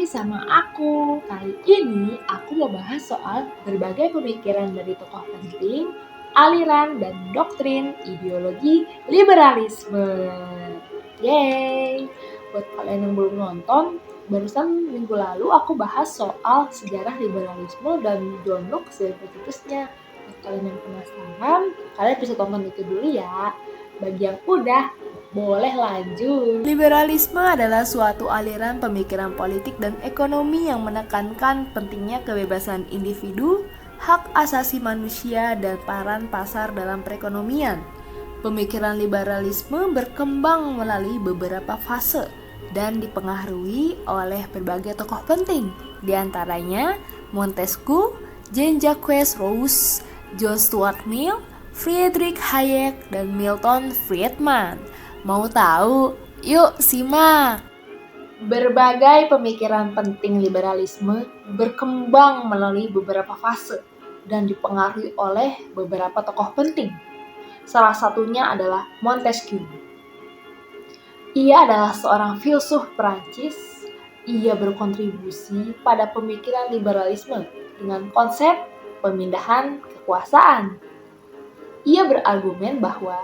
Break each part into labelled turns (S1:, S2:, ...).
S1: sama aku. Kali ini aku mau bahas soal berbagai pemikiran dari tokoh penting, aliran dan doktrin ideologi liberalisme. Yeay! Buat kalian yang belum nonton, barusan minggu lalu aku bahas soal sejarah liberalisme dan John Locke sebagai pencetusnya. Buat kalian yang penasaran, kalian bisa tonton itu dulu ya. Bagi yang udah, boleh lanjut. Liberalisme adalah suatu aliran pemikiran politik dan ekonomi yang menekankan pentingnya kebebasan individu, hak asasi manusia, dan peran pasar dalam perekonomian. Pemikiran liberalisme berkembang melalui beberapa fase dan dipengaruhi oleh berbagai tokoh penting, di antaranya Montesquieu, Jean-Jacques Rousseau, John Stuart Mill, Friedrich Hayek, dan Milton Friedman. Mau tahu? Yuk simak! Berbagai pemikiran penting liberalisme berkembang melalui beberapa fase dan dipengaruhi oleh beberapa tokoh penting. Salah satunya adalah Montesquieu. Ia adalah seorang filsuf Perancis. Ia berkontribusi pada pemikiran liberalisme dengan konsep pemindahan kekuasaan. Ia berargumen bahwa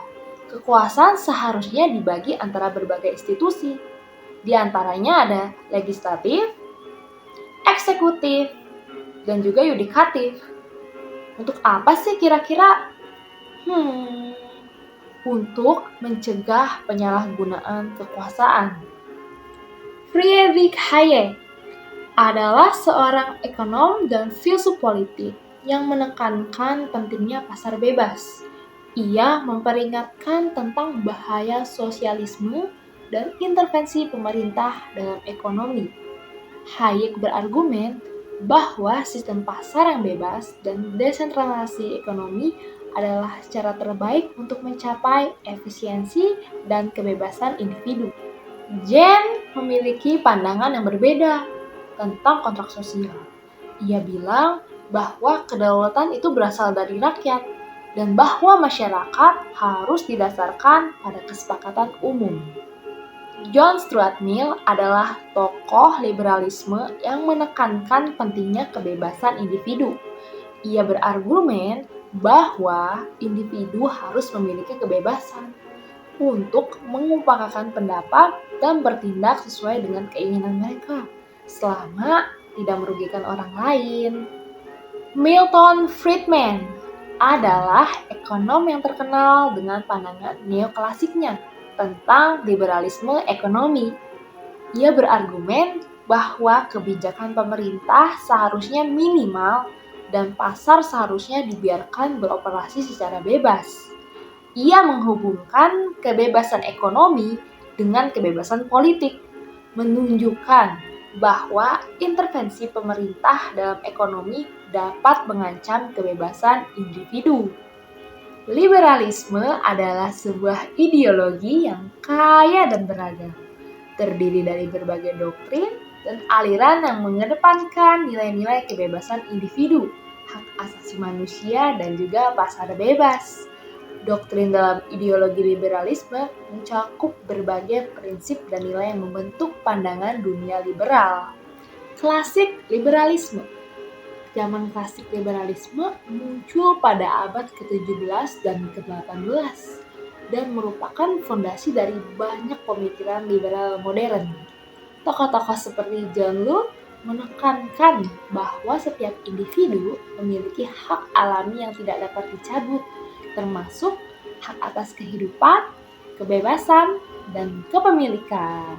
S1: kekuasaan seharusnya dibagi antara berbagai institusi. Di antaranya ada legislatif, eksekutif, dan juga yudikatif. Untuk apa sih kira-kira? Untuk mencegah penyalahgunaan kekuasaan. Friedrich Hayek adalah seorang ekonom dan filsuf politik yang menekankan pentingnya pasar bebas. Ia memperingatkan tentang bahaya sosialisme dan intervensi pemerintah dalam ekonomi. Hayek berargumen bahwa sistem pasar yang bebas dan desentralisasi ekonomi adalah cara terbaik untuk mencapai efisiensi dan kebebasan individu. Jean memiliki pandangan yang berbeda tentang kontrak sosial. Ia bilang bahwa kedaulatan itu berasal dari rakyat dan bahwa masyarakat harus didasarkan pada kesepakatan umum. John Stuart Mill adalah tokoh liberalisme yang menekankan pentingnya kebebasan individu. Ia berargumen bahwa individu harus memiliki kebebasan untuk mengumpulkan pendapat dan bertindak sesuai dengan keinginan mereka, selama tidak merugikan orang lain. Milton Friedman adalah ekonom yang terkenal dengan pandangan neoklasiknya tentang liberalisme ekonomi. Ia berargumen bahwa kebijakan pemerintah seharusnya minimal dan pasar seharusnya dibiarkan beroperasi secara bebas. Ia menghubungkan kebebasan ekonomi dengan kebebasan politik, menunjukkan bahwa intervensi pemerintah dalam ekonomi dapat mengancam kebebasan individu. Liberalisme adalah sebuah ideologi yang kaya dan beragam, terdiri dari berbagai doktrin dan aliran yang mengedepankan nilai-nilai kebebasan individu, hak asasi manusia, dan juga pasar bebas. Doktrin dalam ideologi liberalisme mencakup berbagai prinsip dan nilai yang membentuk pandangan dunia liberal. Klasik liberalisme. Zaman klasik liberalisme muncul pada abad ke-17 dan ke-18 dan merupakan fondasi dari banyak pemikiran liberal modern. Tokoh-tokoh seperti John Locke menekankan bahwa setiap individu memiliki hak alami yang tidak dapat dicabut, termasuk hak atas kehidupan, kebebasan, dan kepemilikan.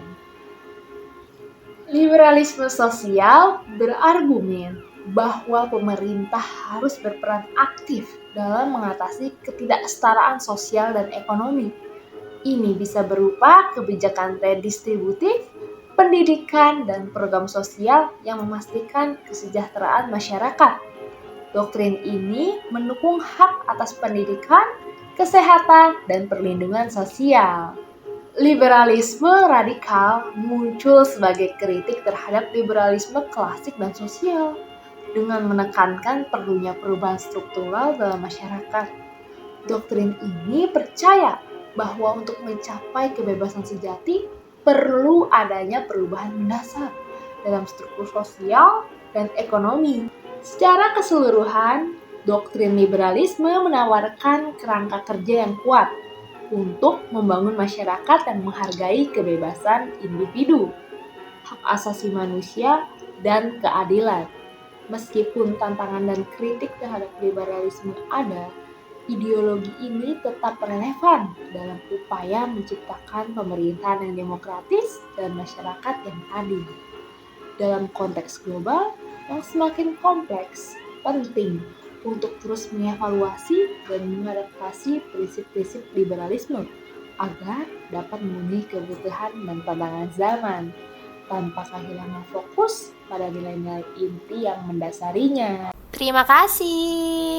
S1: Liberalisme sosial berargumen bahwa pemerintah harus berperan aktif dalam mengatasi ketidaksetaraan sosial dan ekonomi. Ini bisa berupa kebijakan redistributif, pendidikan, dan program sosial yang memastikan kesejahteraan masyarakat. Doktrin ini mendukung hak atas pendidikan, kesehatan, dan perlindungan sosial. Liberalisme radikal muncul sebagai kritik terhadap liberalisme klasik dan sosial, dengan menekankan perlunya perubahan struktural dalam masyarakat. Doktrin ini percaya bahwa untuk mencapai kebebasan sejati perlu adanya perubahan mendasar dalam struktur sosial dan ekonomi. Secara keseluruhan, doktrin liberalisme menawarkan kerangka kerja yang kuat untuk membangun masyarakat yang menghargai kebebasan individu, hak asasi manusia, dan keadilan. Meskipun tantangan dan kritik terhadap liberalisme ada, ideologi ini tetap relevan dalam upaya menciptakan pemerintahan yang demokratis dan masyarakat yang adil. Dalam konteks global yang semakin kompleks, penting untuk terus mengevaluasi dan mengadaptasi prinsip-prinsip liberalisme agar dapat memenuhi kebutuhan dan tantangan zaman tanpa kehilangan fokus pada nilai-nilai inti yang mendasarinya.
S2: Terima kasih.